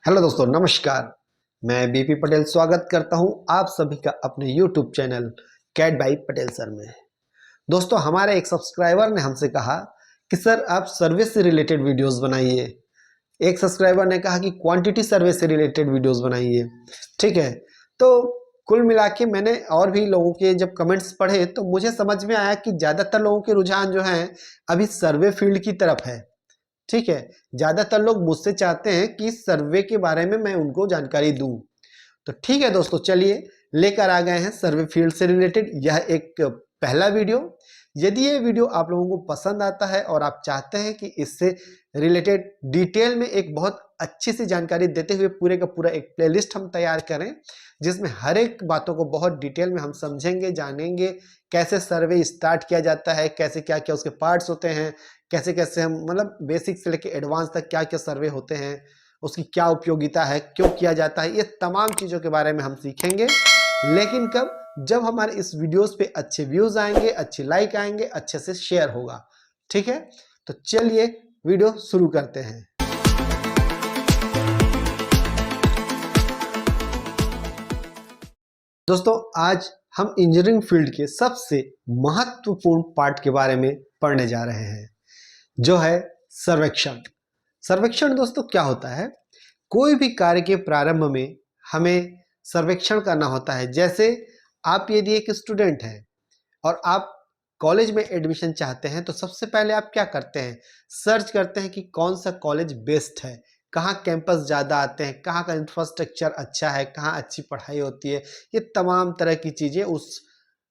Hello दोस्तों, नमस्कार। मैं बीपी पटेल स्वागत करता हूं आप सभी का अपने YouTube channel cat by Patel sir में। दोस्तों, हमारे एक सब्सक्राइबर ने हमसे कहा कि सर आप सर्विस से रिलेटेड वीडियोस बनाइए। एक सब्सक्राइबर ने कहा कि क्वांटिटी सर्वे से रिलेटेड वीडियोस बनाइए। ठीक है, तो कुल मिला के मैंने और भी लोगों के जब कमेंट्स पढ़े तो मुझे समझ में आया कि ज़्यादातर लोगों के रुझान जो हैं अभी सर्वे फील्ड की तरफ है। ठीक है, ज्यादातर लोग मुझसे चाहते हैं कि सर्वे के बारे में मैं उनको जानकारी दूं। तो ठीक है दोस्तों, चलिए लेकर आ गए हैं सर्वे फील्ड से रिलेटेड यह एक पहला वीडियो। यदि ये वीडियो आप लोगों को पसंद आता है और आप चाहते हैं कि इससे रिलेटेड डिटेल में एक बहुत अच्छी सी जानकारी देते हुए पूरे का पूरा एक प्लेलिस्ट हम तैयार करें, जिसमें हर एक बातों को बहुत डिटेल में हम समझेंगे, जानेंगे, कैसे सर्वे स्टार्ट किया जाता है, कैसे क्या क्या उसके पार्ट्स होते हैं, कैसे कैसे हम मतलब बेसिक से लेकर एडवांस तक क्या क्या सर्वे होते हैं, उसकी क्या उपयोगिता है, क्यों किया जाता है, ये तमाम चीज़ों के बारे में हम सीखेंगे। लेकिन कब? जब हमारे इस वीडियोस पे अच्छे व्यूज आएंगे, अच्छे लाइक आएंगे, अच्छे से शेयर होगा। ठीक है, तो चलिए वीडियो शुरू करते हैं। दोस्तों, आज हम इंजीनियरिंग फील्ड के सबसे महत्वपूर्ण पार्ट के बारे में पढ़ने जा रहे हैं, जो है सर्वेक्षण। सर्वेक्षण दोस्तों क्या होता है? कोई भी कार्य के प्रारंभ में हमें सर्वेक्षण करना होता है। जैसे आप यदि एक स्टूडेंट हैं और आप कॉलेज में एडमिशन चाहते हैं, तो सबसे पहले आप क्या करते हैं? सर्च करते हैं कि कौन सा कॉलेज बेस्ट है, कहाँ कैंपस ज़्यादा आते हैं, कहाँ का इंफ्रास्ट्रक्चर अच्छा है, कहाँ अच्छी पढ़ाई होती है। ये तमाम तरह की चीज़ें उस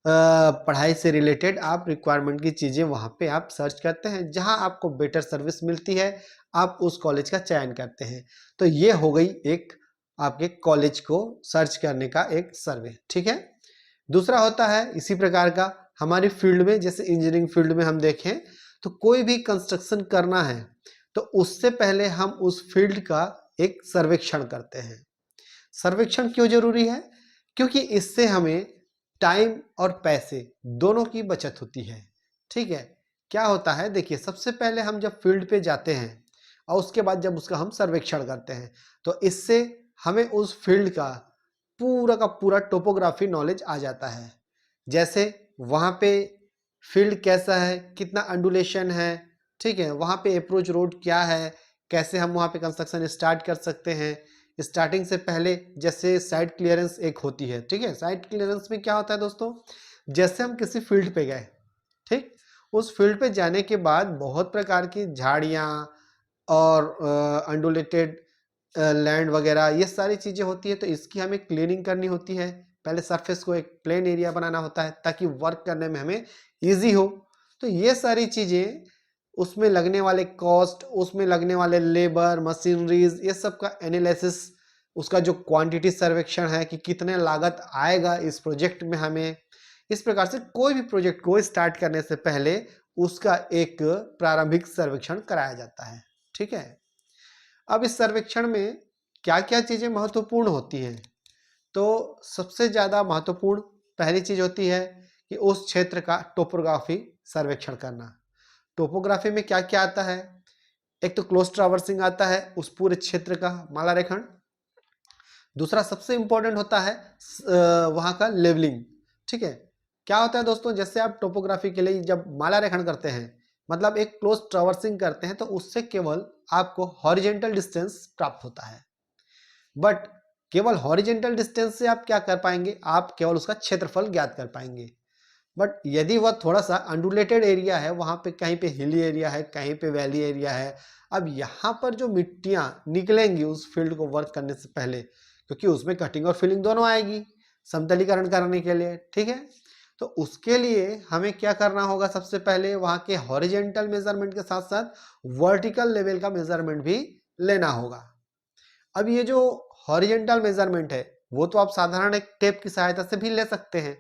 पढ़ाई से रिलेटेड आप रिक्वायरमेंट की चीज़ें वहाँ पे आप सर्च करते हैं। जहाँ आपको बेटर सर्विस मिलती है, आप उस कॉलेज का चयन करते हैं। तो ये हो गई एक आपके कॉलेज को सर्च करने का एक सर्वे। ठीक है, दूसरा होता है इसी प्रकार का हमारी फील्ड में, जैसे इंजीनियरिंग फील्ड में हम देखें तो कोई भी कंस्ट्रक्शन करना है तो उससे पहले हम उस फील्ड का एक सर्वेक्षण करते हैं। सर्वेक्षण क्यों जरूरी है? क्योंकि इससे हमें टाइम और पैसे दोनों की बचत होती है। ठीक है, क्या होता है देखिए, सबसे पहले हम जब फील्ड पे जाते हैं और उसके बाद जब उसका हम सर्वेक्षण करते हैं, तो इससे हमें उस फील्ड का पूरा टोपोग्राफी नॉलेज आ जाता है। जैसे वहाँ पे फील्ड कैसा है, कितना अंडुलेशन है, ठीक है, वहाँ पे अप्रोच रोड क्या है, कैसे हम वहाँ पे कंस्ट्रक्शन स्टार्ट कर सकते हैं। स्टार्टिंग से पहले जैसे साइट क्लियरेंस एक होती है। ठीक है, साइट क्लियरेंस में क्या होता है दोस्तों? जैसे हम किसी फील्ड पे गए, ठीक, उस फील्ड पे जाने के बाद बहुत प्रकार की झाड़ियाँ और अंडुलेटेड लैंड वगैरह ये सारी चीज़ें होती है, तो इसकी हमें क्लीनिंग करनी होती है। पहले सरफेस को एक प्लेन एरिया बनाना होता है ताकि वर्क करने में हमें ईजी हो। तो ये सारी चीज़ें, उसमें लगने वाले कॉस्ट, उसमें लगने वाले लेबर, मशीनरीज, ये सब का एनालिसिस, उसका जो क्वांटिटी सर्वेक्षण है कि कितने लागत आएगा इस प्रोजेक्ट में हमें। इस प्रकार से कोई भी प्रोजेक्ट को स्टार्ट करने से पहले उसका एक प्रारंभिक सर्वेक्षण कराया जाता है। ठीक है, अब इस सर्वेक्षण में क्या क्या चीज़ें महत्वपूर्ण होती हैं? तो सबसे ज़्यादा महत्वपूर्ण पहली चीज़ होती है कि उस क्षेत्र का टोपोग्राफी सर्वेक्षण करना। टोपोग्राफी में क्या क्या आता है? एक तो क्लोज ट्रावर्सिंग आता है उस पूरे क्षेत्र का माला रेखण। दूसरा सबसे इंपॉर्टेंट होता है वहाँ का लेवलिंग। ठीक है, क्या होता है दोस्तों, जैसे आप टोपोग्राफी के लिए जब माला रेखण करते हैं, मतलब एक क्लोज ट्रावर्सिंग करते हैं, तो उससे केवल आपको हॉरिजेंटल डिस्टेंस प्राप्त होता है। बट केवल हॉरिजेंटल डिस्टेंस से आप क्या कर पाएंगे? आप केवल उसका क्षेत्रफल ज्ञात कर पाएंगे। बट यदि वह थोड़ा सा अंडुलेटेड एरिया है, वहाँ पे कहीं पे हिली एरिया है, कहीं पे वैली एरिया है, अब यहाँ पर जो मिट्टियाँ निकलेंगी उस फील्ड को वर्क करने से पहले, क्योंकि उसमें कटिंग और फिलिंग दोनों आएगी समतलीकरण करने के लिए। ठीक है, तो उसके लिए हमें क्या करना होगा? सबसे पहले वहाँ के हॉरिजेंटल मेजरमेंट के साथ साथ वर्टिकल लेवल का मेजरमेंट भी लेना होगा। अब ये जो हॉरिजेंटल मेजरमेंट है वो तो आप साधारण एक टेप की सहायता से भी ले सकते हैं।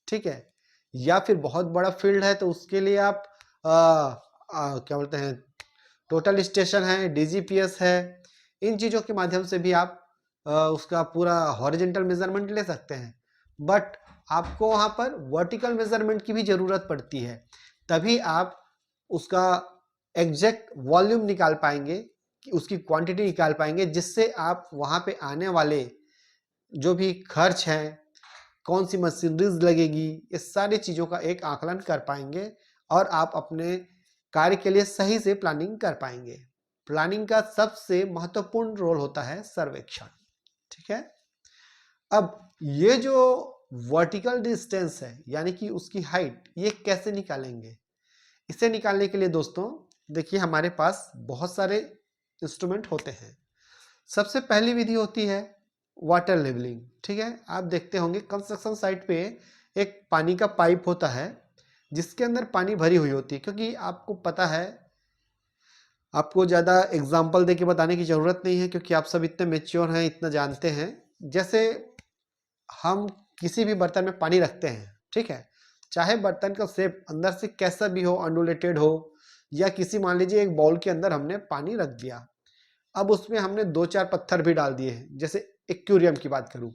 ठीक है, या फिर बहुत बड़ा फील्ड है तो उसके लिए आप क्या बोलते हैं, टोटल स्टेशन है, डीजीपीएस है, इन चीज़ों के माध्यम से भी आप उसका पूरा हॉरिजेंटल मेजरमेंट ले सकते हैं। बट आपको वहाँ पर वर्टिकल मेजरमेंट की भी ज़रूरत पड़ती है, तभी आप उसका एग्जैक्ट वॉल्यूम निकाल पाएंगे उसकी क्वांटिटी निकाल पाएंगे, जिससे आप वहाँ पे आने वाले जो भी खर्च हैं, कौन सी मशीनरीज लगेगी, ये सारी चीज़ों का एक आकलन कर पाएंगे और आप अपने कार्य के लिए सही से प्लानिंग कर पाएंगे। प्लानिंग का सबसे महत्वपूर्ण रोल होता है सर्वेक्षण। ठीक है, अब ये जो वर्टिकल डिस्टेंस है यानी कि उसकी हाइट, ये कैसे निकालेंगे? इसे निकालने के लिए दोस्तों देखिए हमारे पास बहुत सारे इंस्ट्रूमेंट होते हैं। सबसे पहली विधि होती है वाटर लेवलिंग। ठीक है, आप देखते होंगे कंस्ट्रक्शन साइट पे एक पानी का पाइप होता है जिसके अंदर पानी भरी हुई होती है, क्योंकि आपको पता है, आपको ज़्यादा एग्जाम्पल दे के बताने की ज़रूरत नहीं है क्योंकि आप सब इतने मेच्योर हैं, इतना जानते हैं। जैसे हम किसी भी बर्तन में पानी रखते हैं, ठीक है, चाहे बर्तन का शेप अंदर से कैसा भी हो, अनडुलेटेड हो, या किसी मान लीजिए एक बाउल के अंदर हमने पानी रख दिया, अब उसमें हमने 2-4 पत्थर भी डाल दिए हैं। जैसे एक्वेरियम की बात करूं,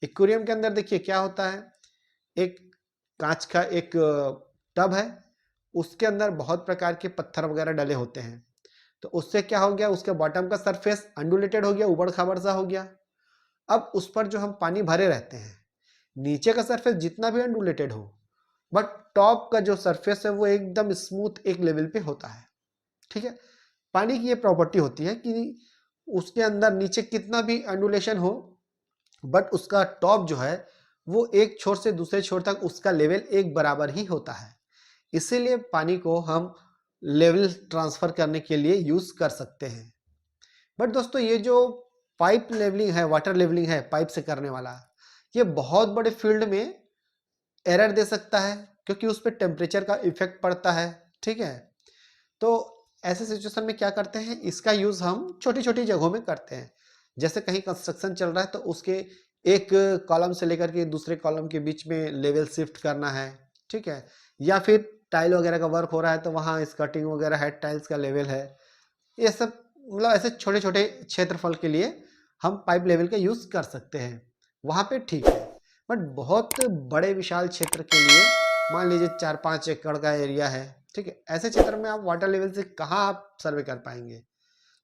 एक्वेरियम के अंदर देखिए क्या होता है, एक कांच का एक टब है, उसके अंदर बहुत प्रकार के पत्थर वगैरह डले होते हैं। तो उससे क्या हो गया, उसके बॉटम का सरफेस अनडुलेटेड हो गया, उबड़ खाबड़ सा हो गया। अब उस पर जो हम पानी भरे रहते हैं, नीचे का सरफेस जितना भी अनडुलेटेड हो, बट टॉप का जो सरफेस है वो एकदम स्मूथ एक लेवल पे होता है। ठीक है, पानी की ये प्रॉपर्टी होती है कि उसके अंदर नीचे कितना भी अंडुलेशन हो, बट उसका टॉप जो है वो एक छोर से दूसरे छोर तक उसका लेवल एक बराबर ही होता है। इसीलिए पानी को हम लेवल ट्रांसफर करने के लिए यूज कर सकते हैं। बट दोस्तों ये जो पाइप लेवलिंग है, वाटर लेवलिंग है पाइप से करने वाला, ये बहुत बड़े फील्ड में एरर दे सकता है क्योंकि उस पर टेम्परेचर का इफेक्ट पड़ता है। ठीक है, तो ऐसे सिचुएशन में क्या करते हैं, इसका यूज हम छोटी छोटी जगहों में करते हैं। जैसे कहीं कंस्ट्रक्शन चल रहा है तो उसके एक कॉलम से लेकर के दूसरे कॉलम के बीच में लेवल शिफ्ट करना है। ठीक है, या फिर टाइल वगैरह का वर्क हो रहा है तो वहाँ स्कर्टिंग वगैरह है, टाइल्स का लेवल है, ये सब मतलब ऐसे छोटे छोटे क्षेत्रफल के लिए हम पाइप लेवल का यूज कर सकते हैं, वहाँ पे ठीक है। बट बहुत बड़े विशाल क्षेत्र के लिए, मान लीजिए 4-5 एकड़ का एरिया है, ठीक है, ऐसे क्षेत्र में आप वाटर लेवल से कहाँ आप सर्वे कर पाएंगे?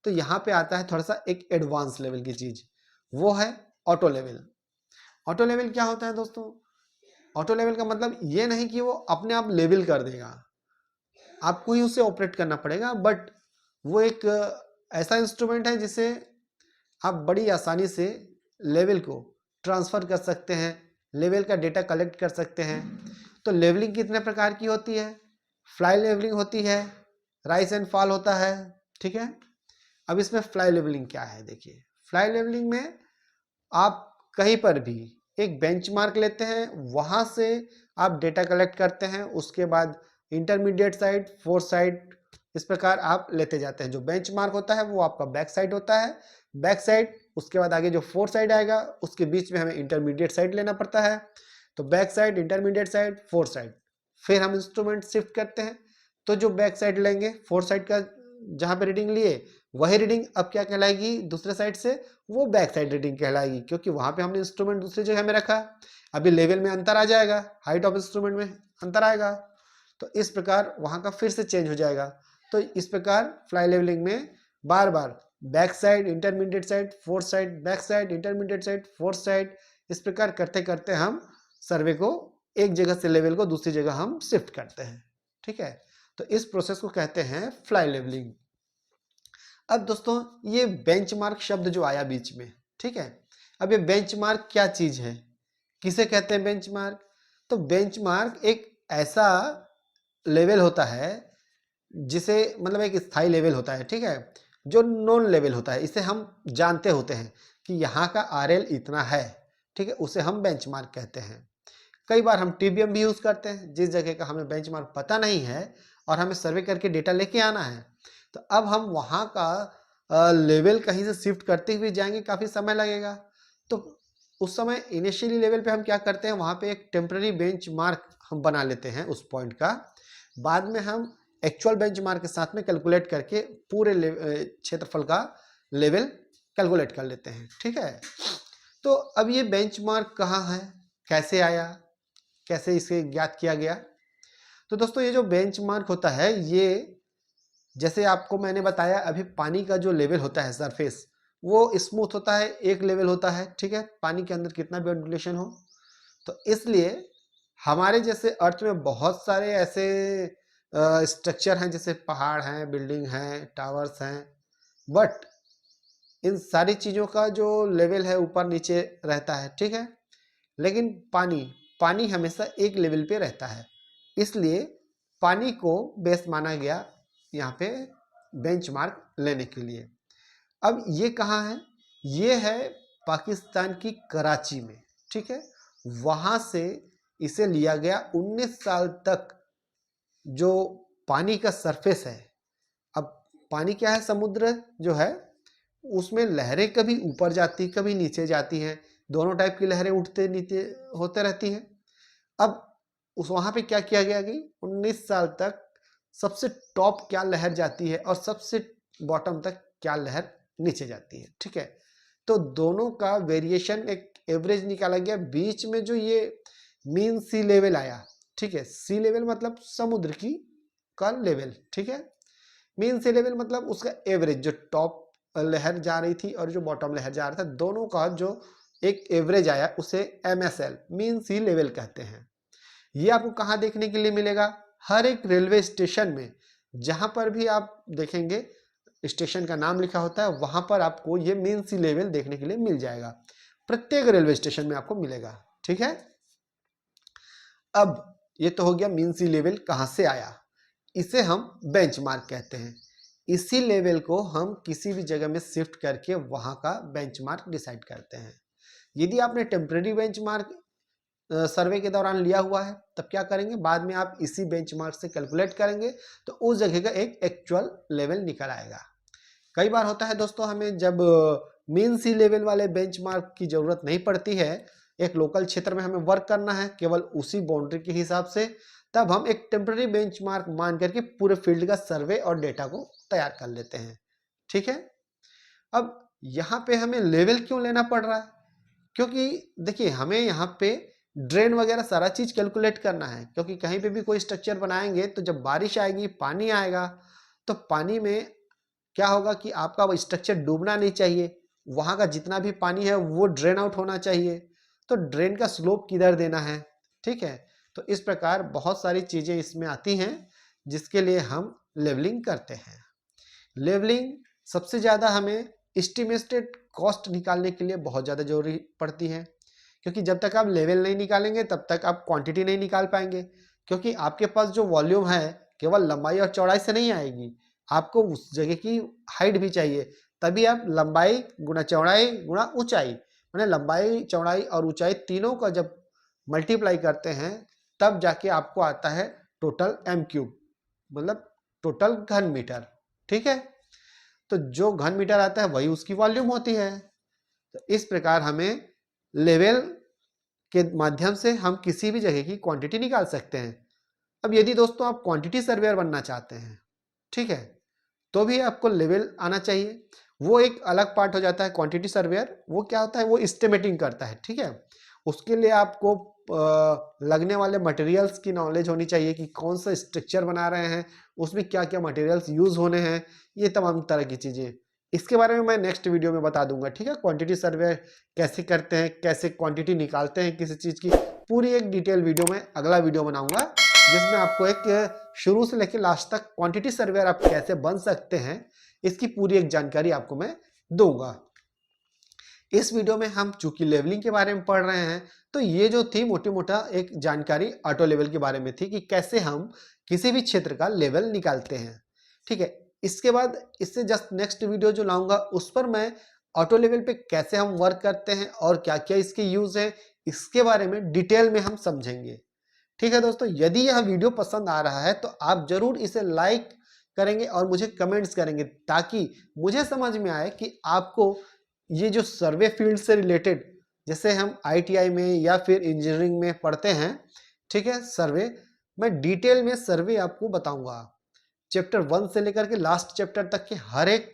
तो यहाँ पे आता है थोड़ा सा एक एडवांस लेवल की चीज, वो है ऑटो लेवल। ऑटो लेवल क्या होता है दोस्तों? ऑटो लेवल का मतलब ये नहीं कि वो अपने आप लेवल कर देगा, आपको ही उसे ऑपरेट करना पड़ेगा, बट वो एक ऐसा इंस्ट्रूमेंट है जिसे आप बड़ी आसानी से लेवल को ट्रांसफर कर सकते हैं, लेवल का डेटा कलेक्ट कर सकते हैं। तो लेवलिंग कितने प्रकार की होती है? फ्लाई लेवलिंग होती है, राइज एंड फॉल होता है। ठीक है, अब इसमें फ्लाई लेवलिंग क्या है? देखिए, फ्लाई लेवलिंग में आप कहीं पर भी एक बेंचमार्क लेते हैं, वहां से आप डेटा कलेक्ट करते हैं, उसके बाद इंटरमीडिएट साइड, फोर्थ साइड, इस प्रकार आप लेते जाते हैं। जो बेंचमार्क होता है वो आपका बैक साइड होता है, बैक साइड, उसके बाद आगे जो फोर्थ साइड आएगा उसके बीच में हमें इंटरमीडिएट साइड लेना पड़ता है। तो back side, intermediate side, fourth side, फिर हम इंस्ट्रूमेंट शिफ्ट करते हैं। तो जो बैक साइड लेंगे, फोर्थ साइड का जहां पे रीडिंग लिए, वही रीडिंग अब क्या कहलाएगी दूसरे साइड से? वो बैक साइड रीडिंग कहलाएगी, क्योंकि वहां पे हमने इंस्ट्रूमेंट दूसरी जगह में रखा। अभी लेवल में अंतर आ जाएगा, हाइट ऑफ इंस्ट्रूमेंट में अंतर आएगा, तो इस प्रकार वहां का फिर से चेंज हो जाएगा। तो इस प्रकार फ्लाई लेवलिंग में बार बार back side, intermediate side, fourth side, back side, intermediate side, fourth side, इस प्रकार करते करते हम सर्वे को एक जगह से लेवल को दूसरी जगह हम शिफ्ट करते हैं। ठीक है, तो इस प्रोसेस को कहते हैं फ्लाई लेवलिंग। अब दोस्तों ये बेंचमार्क शब्द जो आया बीच में, ठीक है, अब ये बेंचमार्क क्या चीज है, किसे कहते हैं बेंचमार्क? तो बेंचमार्क एक ऐसा लेवल होता है जिसे मतलब एक स्थायी लेवल होता है, ठीक है, जो नॉन लेवल होता है, इसे हम जानते होते हैं कि यहाँ का आरएल इतना है, ठीक है, उसे हम बेंचमार्क कहते हैं। कई बार हम टीबीएम भी यूज करते हैं, जिस जगह का हमें बेंचमार्क पता नहीं है और हमें सर्वे करके डेटा लेके आना है, तो अब हम वहाँ का लेवल कहीं से शिफ्ट करते हुए जाएंगे, काफ़ी समय लगेगा। तो उस समय इनिशियली लेवल पे हम क्या करते हैं, वहाँ पे एक टेम्पररी बेंचमार्क हम बना लेते हैं उस पॉइंट का, बाद में हम एक्चुअल बेंचमार्क के साथ में कैलकुलेट करके पूरे क्षेत्रफल का लेवल कैलकुलेट कर लेते हैं। ठीक है, तो अब ये बेंचमार्क कहाँ है, कैसे आया, कैसे इसे ज्ञात किया गया? तो दोस्तों ये जो बेंचमार्क होता है ये जैसे आपको मैंने बताया अभी पानी का जो लेवल होता है सरफेस वो स्मूथ होता है, एक लेवल होता है, ठीक है, पानी के अंदर कितना भी ऑन्डुलेशन हो। तो इसलिए हमारे जैसे अर्थ में बहुत सारे ऐसे स्ट्रक्चर हैं, जैसे पहाड़ हैं, बिल्डिंग हैं, टावर्स हैं, बट इन सारी चीज़ों का जो लेवल है ऊपर नीचे रहता है, ठीक है। लेकिन पानी पानी हमेशा एक लेवल पे रहता है, इसलिए पानी को बेस माना गया यहाँ पे बेंचमार्क लेने के लिए। अब ये कहाँ है? ये है पाकिस्तान की कराची में, ठीक है। वहाँ से इसे लिया गया 19 साल तक जो पानी का सरफेस है। अब पानी क्या है? समुद्र जो है उसमें लहरें कभी ऊपर जाती कभी नीचे जाती हैं, दोनों टाइप की लहरें उठते नीचे होते रहती हैं। अब उस वहाँ पे क्या किया गया कि 19 साल तक सबसे टॉप क्या लहर जाती है और सबसे बॉटम तक क्या लहर नीचे जाती है, ठीक है। तो दोनों का वेरिएशन एक एवरेज निकाला गया, बीच में जो ये मीन सी लेवल आया, ठीक है। सी लेवल मतलब समुद्र की का लेवल, ठीक है। मीन सी लेवल मतलब उसका एवरेज, जो टॉप लहर जा रही थी और जो बॉटम लहर जा रहा था, दोनों का जो एक एवरेज आया उसे MSL मीन सी लेवल कहते हैं। ये आपको कहाँ देखने के लिए मिलेगा? हर एक रेलवे स्टेशन में, जहां पर भी आप देखेंगे स्टेशन का नाम लिखा होता है, वहां पर आपको ये मीन सी लेवल देखने के लिए मिल जाएगा। प्रत्येक रेलवे स्टेशन में आपको मिलेगा, ठीक है। अब ये तो हो गया मीन सी लेवल कहां से आया, इसे हम बेंचमार्क कहते हैं। इसी लेवल को हम किसी भी जगह में शिफ्ट करके वहां का बेंचमार्क डिसाइड करते हैं। यदि आपने टेम्परेरी बेंचमार्क सर्वे के दौरान लिया हुआ है, तब क्या करेंगे, बाद में आप इसी बेंचमार्क से कैलकुलेट करेंगे तो उस जगह का एक एक्चुअल लेवल निकल आएगा। कई बार होता है दोस्तों, हमें जब मीन सी लेवल वाले बेंचमार्क की जरूरत नहीं पड़ती है, एक लोकल क्षेत्र में हमें वर्क करना है केवल उसी बाउंड्री के हिसाब से, तब हम एक टेम्परेरी बेंचमार्क मान करके पूरे फील्ड का सर्वे और डेटा को तैयार कर लेते हैं, ठीक है। अब यहाँ पे हमें लेवल क्यों लेना पड़ रहा है? क्योंकि देखिए हमें यहाँ पे ड्रेन वगैरह सारा चीज कैलकुलेट करना है, क्योंकि कहीं पे भी कोई स्ट्रक्चर बनाएंगे तो जब बारिश आएगी, पानी आएगा, तो पानी में क्या होगा कि आपका वो स्ट्रक्चर डूबना नहीं चाहिए, वहां का जितना भी पानी है वो ड्रेन आउट होना चाहिए। तो ड्रेन का स्लोप किधर देना है, ठीक है। तो इस प्रकार बहुत सारी चीजें इसमें आती हैं जिसके लिए हम लेवलिंग करते हैं। लेवलिंग सबसे ज्यादा हमें एस्टिमेटेड कॉस्ट निकालने के लिए बहुत ज्यादा जरूरी पड़ती है, क्योंकि जब तक आप लेवल नहीं निकालेंगे तब तक आप क्वांटिटी नहीं निकाल पाएंगे, क्योंकि आपके पास जो वॉल्यूम है केवल लंबाई और चौड़ाई से नहीं आएगी, आपको उस जगह की हाइट भी चाहिए, तभी आप लंबाई गुणा चौड़ाई गुणा ऊंचाई, मैंने लंबाई चौड़ाई और ऊंचाई तीनों का जब मल्टीप्लाई करते हैं तब जाके आपको आता है टोटल m3, मतलब टोटल घन मीटर, ठीक है। तो जो घन मीटर आता है वही उसकी वॉल्यूम होती है। तो इस प्रकार हमें लेवल के माध्यम से हम किसी भी जगह की क्वांटिटी निकाल सकते हैं। अब यदि दोस्तों आप क्वांटिटी सर्वेयर बनना चाहते हैं, ठीक है, तो भी आपको लेवल आना चाहिए। वो एक अलग पार्ट हो जाता है क्वांटिटी सर्वेयर। वो क्या होता है, वो एस्टिमेटिंग करता है, ठीक है। उसके लिए आपको लगने वाले मटेरियल्स की नॉलेज होनी चाहिए कि कौन सा स्ट्रक्चर बना रहे हैं, उसमें क्या क्या मटेरियल्स यूज होने हैं, ये तमाम तरह की चीजें। इसके बारे में मैं नेक्स्ट वीडियो में बता दूंगा, ठीक है। क्वांटिटी सर्वे कैसे करते हैं, कैसे क्वांटिटी निकालते हैं किसी चीज की, पूरी एक डिटेल वीडियो में अगला वीडियो बनाऊंगा, जिसमें आपको एक शुरू से लेकर लास्ट तक क्वांटिटी सर्वेयर आप कैसे बन सकते हैं इसकी पूरी एक जानकारी आपको मैं दूंगा। इस वीडियो में हम चूंकि लेवलिंग के बारे में पढ़ रहे हैं, तो ये जो थी मोटी मोटा एक जानकारी ऑटो लेवल के बारे में थी कि कैसे हम किसी भी क्षेत्र का लेवल निकालते हैं, ठीक है। इसके बाद इससे जस्ट नेक्स्ट वीडियो जो लाऊंगा उस पर मैं ऑटो लेवल पे कैसे हम वर्क करते हैं और क्या क्या इसके यूज है, इसके बारे में डिटेल में हम समझेंगे, ठीक है दोस्तों। यदि यह वीडियो पसंद आ रहा है तो आप जरूर इसे लाइक करेंगे और मुझे कमेंट्स करेंगे, ताकि मुझे समझ में आए कि आपको ये जो सर्वे फील्ड से रिलेटेड, जैसे हम ITI में या फिर इंजीनियरिंग में पढ़ते हैं, ठीक है, सर्वे, मैं डिटेल में सर्वे आपको बताऊंगा। चैप्टर 1 से लेकर के लास्ट चैप्टर तक के हर एक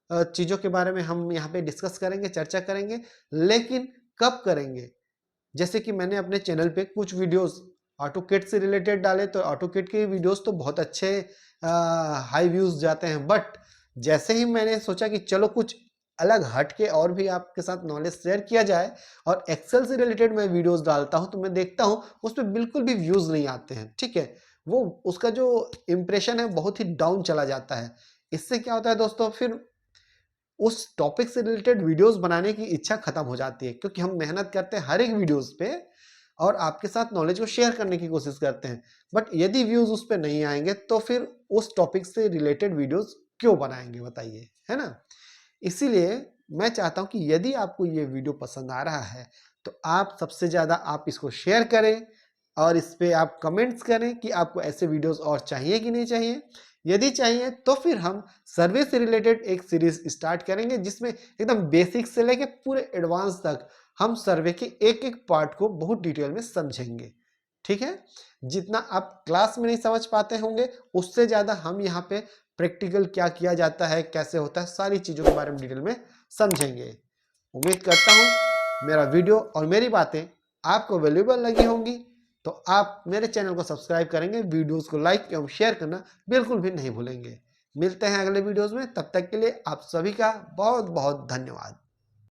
चीजों के बारे में हम यहाँ पे डिस्कस करेंगे, चर्चा करेंगे। लेकिन कब करेंगे? जैसे कि मैंने अपने चैनल पे कुछ वीडियोस ऑटोकेड से रिलेटेड डाले, तो ऑटोकेड के वीडियोस तो बहुत अच्छे हाई व्यूज जाते हैं। बट जैसे ही मैंने सोचा कि चलो कुछ अलग हट के और भी आपके साथ नॉलेज शेयर किया जाए और एक्सेल से रिलेटेड मैं वीडियोस डालता हूं तो मैं देखता हूं उस पर बिल्कुल भी व्यूज नहीं आते हैं। ठीक है, वो उसका जो इम्प्रेशन है बहुत ही डाउन चला जाता है। इससे क्या होता है दोस्तों, फिर उस टॉपिक से रिलेटेड वीडियोस बनाने की इच्छा खत्म हो जाती है, क्योंकि हम मेहनत करते हैं हर एक वीडियोस पे और आपके साथ नॉलेज को शेयर करने की कोशिश करते हैं। बट यदि व्यूज उस पर नहीं आएंगे तो फिर उस टॉपिक से रिलेटेड वीडियोस क्यों बनाएंगे बताइए, है ना। इसीलिए मैं चाहता हूं कि यदि आपको ये वीडियो पसंद आ रहा है तो आप सबसे ज़्यादा आप इसको शेयर करें और इस पे आप कमेंट्स करें कि आपको ऐसे वीडियोस और चाहिए कि नहीं चाहिए। यदि चाहिए तो फिर हम सर्वे से रिलेटेड एक सीरीज स्टार्ट करेंगे जिसमें एकदम बेसिक से लेके पूरे एडवांस तक हम सर्वे के एक एक पार्ट को बहुत डिटेल में समझेंगे। ठीक है, जितना आप क्लास में नहीं समझ पाते होंगे उससे ज़्यादा हम यहाँ पे प्रैक्टिकल क्या किया जाता है, कैसे होता है, सारी चीज़ों के बारे में डिटेल में समझेंगे। उम्मीद करता हूँ मेरा वीडियो और मेरी बातें आपको वैल्यूएबल लगी होंगी, तो आप मेरे चैनल को सब्सक्राइब करेंगे, वीडियोस को लाइक एवं शेयर करना बिल्कुल भी नहीं भूलेंगे। मिलते हैं अगले वीडियोस में, तब तक के लिए आप सभी का बहुत बहुत धन्यवाद।